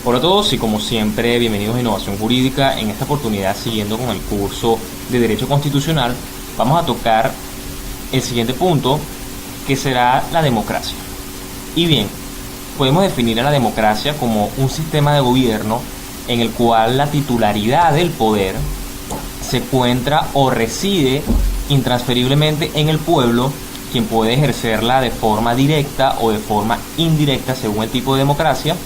Hola a todos y como siempre, bienvenidos a Innovación Jurídica. En esta oportunidad, siguiendo con el curso de Derecho Constitucional, vamos a tocar el siguiente punto, que será la democracia. Y bien, podemos definir a la democracia como un sistema de gobierno en el cual la titularidad del poder se encuentra o reside intransferiblemente en el pueblo, quien puede ejercerla de forma directa o de forma indirecta según el tipo de democracia.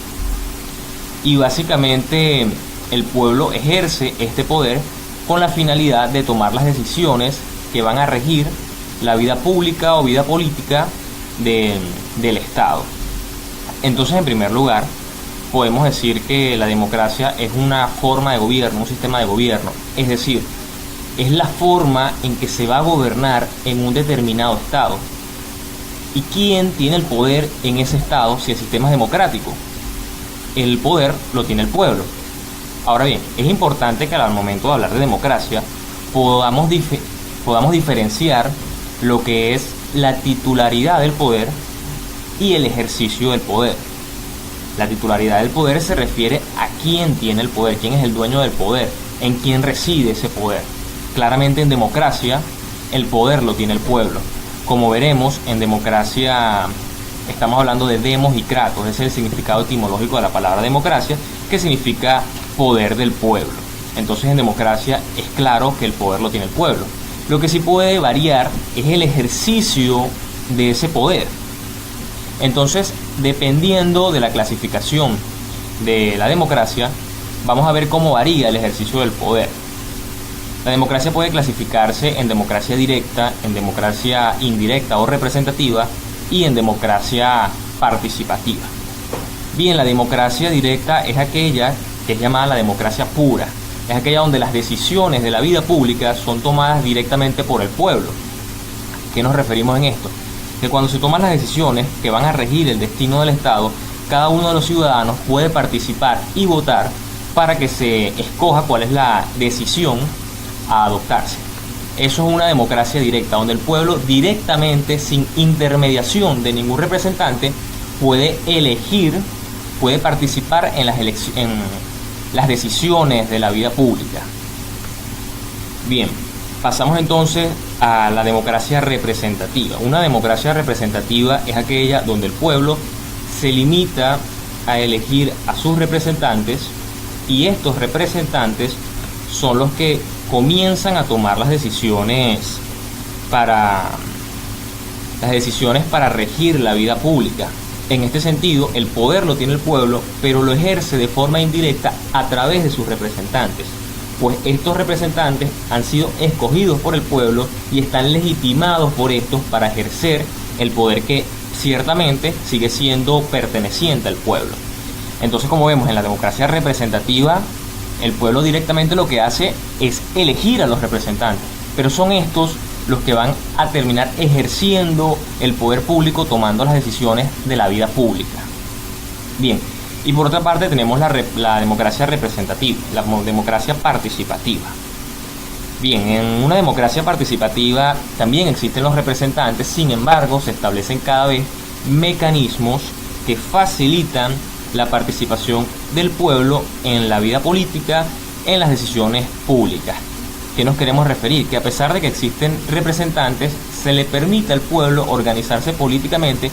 Y básicamente el pueblo ejerce este poder con la finalidad de tomar las decisiones que van a regir la vida pública o vida política del Estado. Entonces, en primer lugar, podemos decir que la democracia es una forma de gobierno, un sistema de gobierno. Es decir, es la forma en que se va a gobernar en un determinado Estado. ¿Y quién tiene el poder en ese Estado si el sistema es democrático? El poder lo tiene el pueblo. Ahora bien, es importante que al momento de hablar de democracia podamos diferenciar lo que es la titularidad del poder y el ejercicio del poder. La titularidad del poder se refiere a quién tiene el poder, quién es el dueño del poder, en quién reside ese poder. Claramente en democracia el poder lo tiene el pueblo. Como veremos, en democracia estamos hablando de demos y kratos, ese es el significado etimológico de la palabra democracia, que significa poder del pueblo. Entonces, en democracia es claro que el poder lo tiene el pueblo. Lo que sí puede variar es el ejercicio de ese poder. Entonces, dependiendo de la clasificación de la democracia, vamos a ver cómo varía el ejercicio del poder. La democracia puede clasificarse en democracia directa, en democracia indirecta o representativa, y en democracia participativa. Bien, la democracia directa es aquella que es llamada la democracia pura. Es aquella donde las decisiones de la vida pública son tomadas directamente por el pueblo. ¿A qué nos referimos en esto? Que cuando se toman las decisiones que van a regir el destino del Estado, cada uno de los ciudadanos puede participar y votar para que se escoja cuál es la decisión a adoptarse. Eso es una democracia directa, donde el pueblo directamente, sin intermediación de ningún representante, puede elegir, puede participar en las decisiones de la vida pública. Bien, pasamos entonces a la democracia representativa. Una democracia representativa es aquella donde el pueblo se limita a elegir a sus representantes, y estos representantes son los que comienzan a tomar las decisiones para regir la vida pública. En este sentido, el poder lo tiene el pueblo, pero lo ejerce de forma indirecta a través de sus representantes, pues estos representantes han sido escogidos por el pueblo y están legitimados por estos para ejercer el poder que ciertamente sigue siendo perteneciente al pueblo. Entonces, como vemos, en la democracia representativa, el pueblo directamente lo que hace es elegir a los representantes, pero son estos los que van a terminar ejerciendo el poder público, tomando las decisiones de la vida pública. Bien, y por otra parte tenemos la democracia representativa, la democracia participativa. Bien, en una democracia participativa también existen los representantes, sin embargo se establecen cada vez mecanismos que facilitan la participación del pueblo en la vida política, en las decisiones públicas. ¿Qué nos queremos referir? Que a pesar de que existen representantes, se le permite al pueblo organizarse políticamente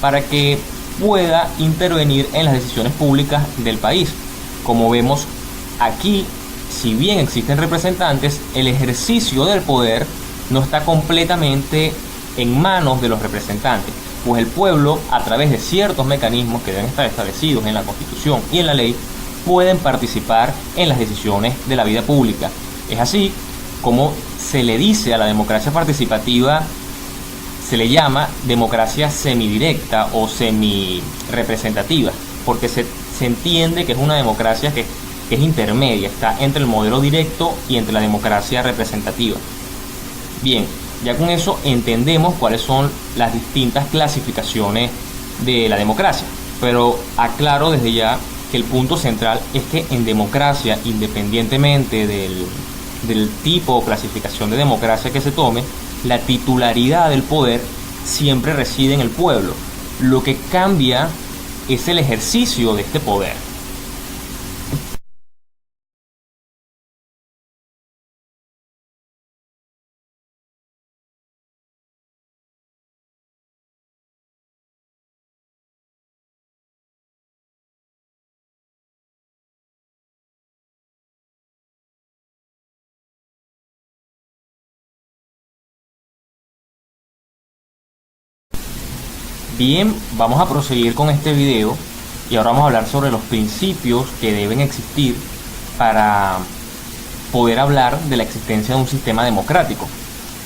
para que pueda intervenir en las decisiones públicas del país. Como vemos aquí, si bien existen representantes, el ejercicio del poder no está completamente en manos de los representantes, pues el pueblo, a través de ciertos mecanismos que deben estar establecidos en la Constitución y en la ley, pueden participar en las decisiones de la vida pública. Es así como se le dice a la democracia participativa, se le llama democracia semidirecta o semirepresentativa, porque se entiende que es una democracia que es intermedia, está entre el modelo directo y entre la democracia representativa. Bien, ya con eso entendemos cuáles son las distintas clasificaciones de la democracia, pero aclaro desde ya que el punto central es que en democracia, independientemente del tipo o clasificación de democracia que se tome, la titularidad del poder siempre reside en el pueblo. Lo que cambia es el ejercicio de este poder. Bien, vamos a proseguir con este video y ahora vamos a hablar sobre los principios que deben existir para poder hablar de la existencia de un sistema democrático.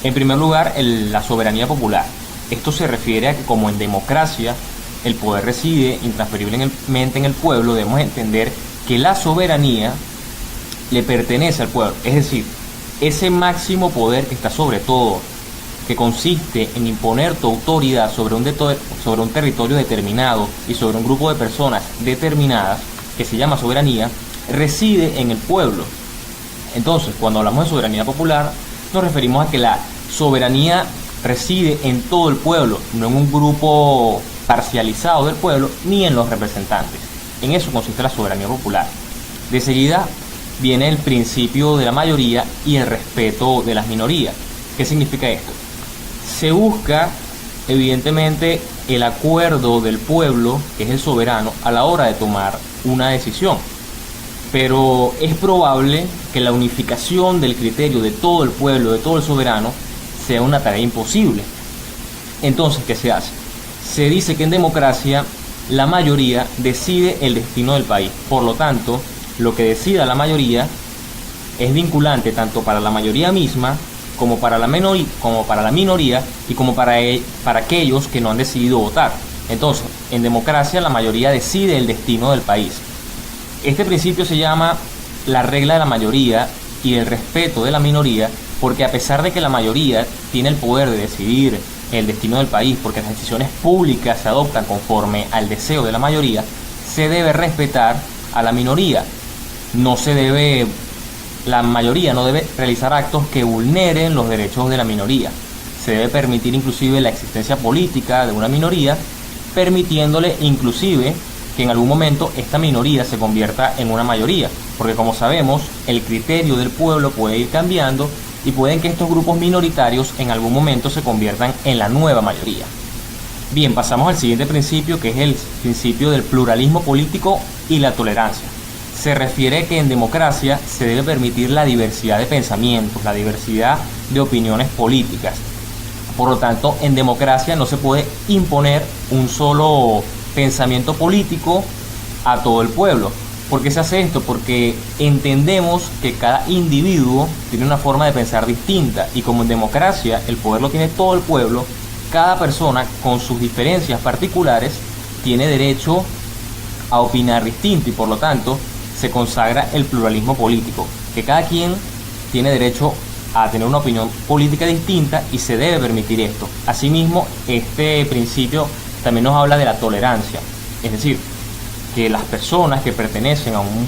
En primer lugar, la soberanía popular. Esto se refiere a que, como en democracia el poder reside intransferiblemente en el pueblo, debemos entender que la soberanía le pertenece al pueblo. Es decir, ese máximo poder que está sobre todo, que consiste en imponer tu autoridad sobre un territorio determinado y sobre un grupo de personas determinadas, que se llama soberanía, reside en el pueblo. Entonces, cuando hablamos de soberanía popular, nos referimos a que la soberanía reside en todo el pueblo, no en un grupo parcializado del pueblo, ni en los representantes. En eso consiste la soberanía popular. De seguida viene el principio de la mayoría y el respeto de las minorías. ¿Qué significa esto? Se busca, evidentemente, el acuerdo del pueblo, que es el soberano, a la hora de tomar una decisión. Pero es probable que la unificación del criterio de todo el pueblo, de todo el soberano, sea una tarea imposible. Entonces, ¿qué se hace? Se dice que en democracia la mayoría decide el destino del país. Por lo tanto, lo que decida la mayoría es vinculante tanto para la mayoría misma, como para la minoría y como para aquellos que no han decidido votar. Entonces, en democracia la mayoría decide el destino del país. Este principio se llama la regla de la mayoría y el respeto de la minoría, porque a pesar de que la mayoría tiene el poder de decidir el destino del país, porque las decisiones públicas se adoptan conforme al deseo de la mayoría, se debe respetar a la minoría. La mayoría no debe realizar actos que vulneren los derechos de la minoría. Se debe permitir inclusive la existencia política de una minoría, permitiéndole inclusive que en algún momento esta minoría se convierta en una mayoría, porque como sabemos, el criterio del pueblo puede ir cambiando y pueden que estos grupos minoritarios en algún momento se conviertan en la nueva mayoría. Bien, pasamos al siguiente principio, que es el principio del pluralismo político y la tolerancia. Se refiere que en democracia se debe permitir la diversidad de pensamientos, la diversidad de opiniones políticas. Por lo tanto, en democracia no se puede imponer un solo pensamiento político a todo el pueblo. ¿Por qué se hace esto? Porque entendemos que cada individuo tiene una forma de pensar distinta, y como en democracia el poder lo tiene todo el pueblo, cada persona con sus diferencias particulares tiene derecho a opinar distinto, y por lo tanto se consagra el pluralismo político, que cada quien tiene derecho a tener una opinión política distinta y se debe permitir esto. Asimismo, este principio también nos habla de la tolerancia, es decir, que las personas que pertenecen a un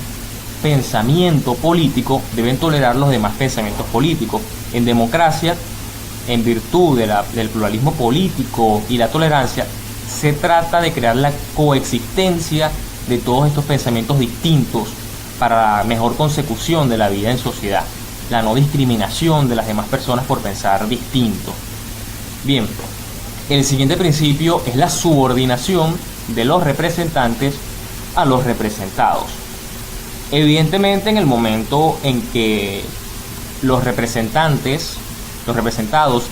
pensamiento político deben tolerar los demás pensamientos políticos. En democracia, en virtud del pluralismo político y la tolerancia, se trata de crear la coexistencia de todos estos pensamientos distintos para la mejor consecución de la vida en sociedad, la no discriminación de las demás personas por pensar distinto. Bien, el siguiente principio es la subordinación de los representantes a los representados. Evidentemente, en el momento en que los representados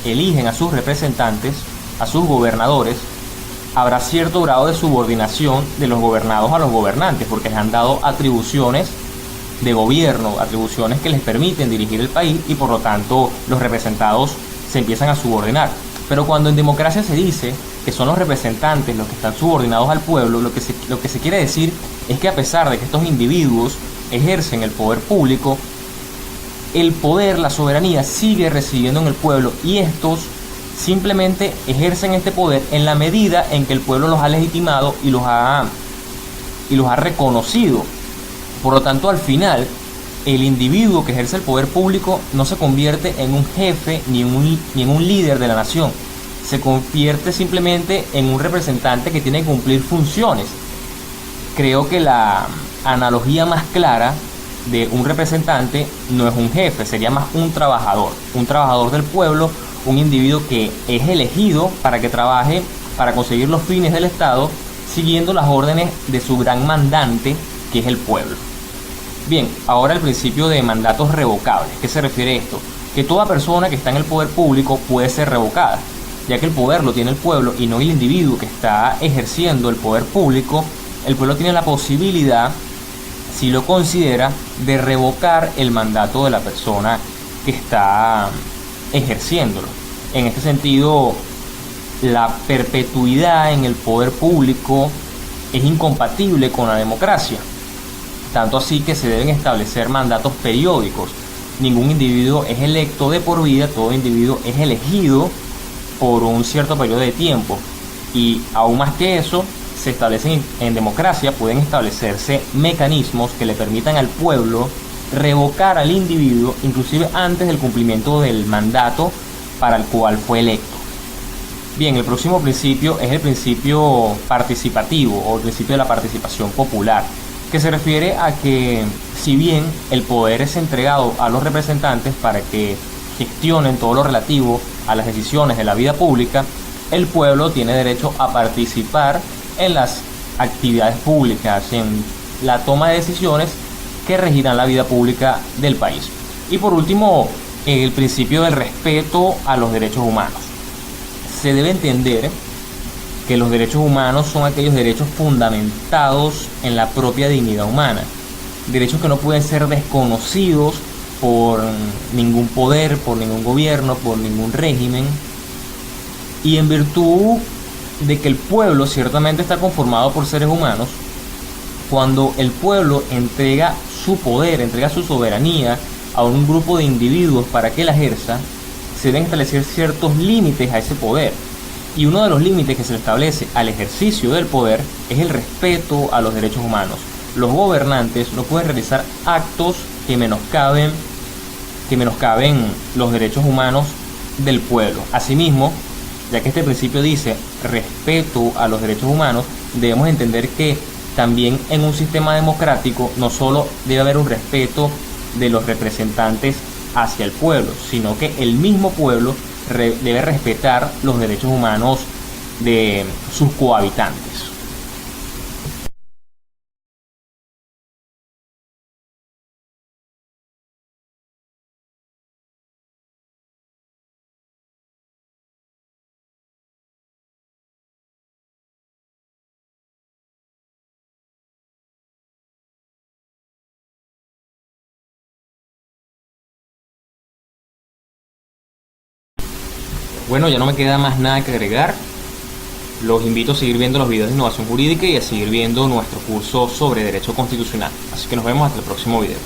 eligen a sus representantes, a sus gobernadores, habrá cierto grado de subordinación de los gobernados a los gobernantes, porque les han dado atribuciones de gobierno, atribuciones que les permiten dirigir el país, y por lo tanto los representados se empiezan a subordinar. Pero cuando en democracia se dice que son los representantes los que están subordinados al pueblo, lo que se quiere decir es que a pesar de que estos individuos ejercen el poder público, el poder, la soberanía, sigue residiendo en el pueblo, y estos simplemente ejercen este poder en la medida en que el pueblo los ha legitimado y los ha reconocido. Por lo tanto, al final, el individuo que ejerce el poder público no se convierte en un jefe ni en un líder de la nación. Se convierte simplemente en un representante que tiene que cumplir funciones. Creo que la analogía más clara de un representante no es un jefe, sería más un trabajador del pueblo, un individuo que es elegido para que trabaje para conseguir los fines del Estado, siguiendo las órdenes de su gran mandante, que es el pueblo. Bien, ahora el principio de mandatos revocables. ¿Qué se refiere a esto? Que toda persona que está en el poder público puede ser revocada. ya que el poder lo tiene el pueblo y no el individuo que está ejerciendo el poder público. El pueblo tiene la posibilidad, si lo considera, de revocar el mandato de la persona que está ejerciéndolo. En este sentido, la perpetuidad en el poder público es incompatible con la democracia, tanto así que se deben establecer mandatos periódicos. Ningún individuo es electo de por vida, todo individuo es elegido por un cierto periodo de tiempo. Y aún más que eso, se establecen en democracia, pueden establecerse mecanismos que le permitan al pueblo revocar al individuo inclusive antes del cumplimiento del mandato para el cual fue electo. Bien, el próximo principio es el principio participativo o el principio de la participación popular, que se refiere a que si bien el poder es entregado a los representantes para que gestionen todo lo relativo a las decisiones de la vida pública, el pueblo tiene derecho a participar en las actividades públicas, en la toma de decisiones que regirán la vida pública del país. Y por último, el principio del respeto a los derechos humanos. Se debe entender que los derechos humanos son aquellos derechos fundamentados en la propia dignidad humana, derechos que no pueden ser desconocidos por ningún poder, por ningún gobierno, por ningún régimen, y en virtud de que el pueblo ciertamente está conformado por seres humanos. Cuando el pueblo entrega su poder, entrega su soberanía a un grupo de individuos para que la ejerza, se deben establecer ciertos límites a ese poder. Y uno de los límites que se le establece al ejercicio del poder es el respeto a los derechos humanos. Los gobernantes no pueden realizar actos que menoscaben los derechos humanos del pueblo. Asimismo, ya que este principio dice respeto a los derechos humanos, debemos entender que también en un sistema democrático no solo debe haber un respeto de los representantes hacia el pueblo, sino que el mismo pueblo debe respetar los derechos humanos de sus cohabitantes. Bueno, ya no me queda más nada que agregar. Los invito a seguir viendo los videos de innovación jurídica y a seguir viendo nuestro curso sobre derecho constitucional. Así que nos vemos hasta el próximo video.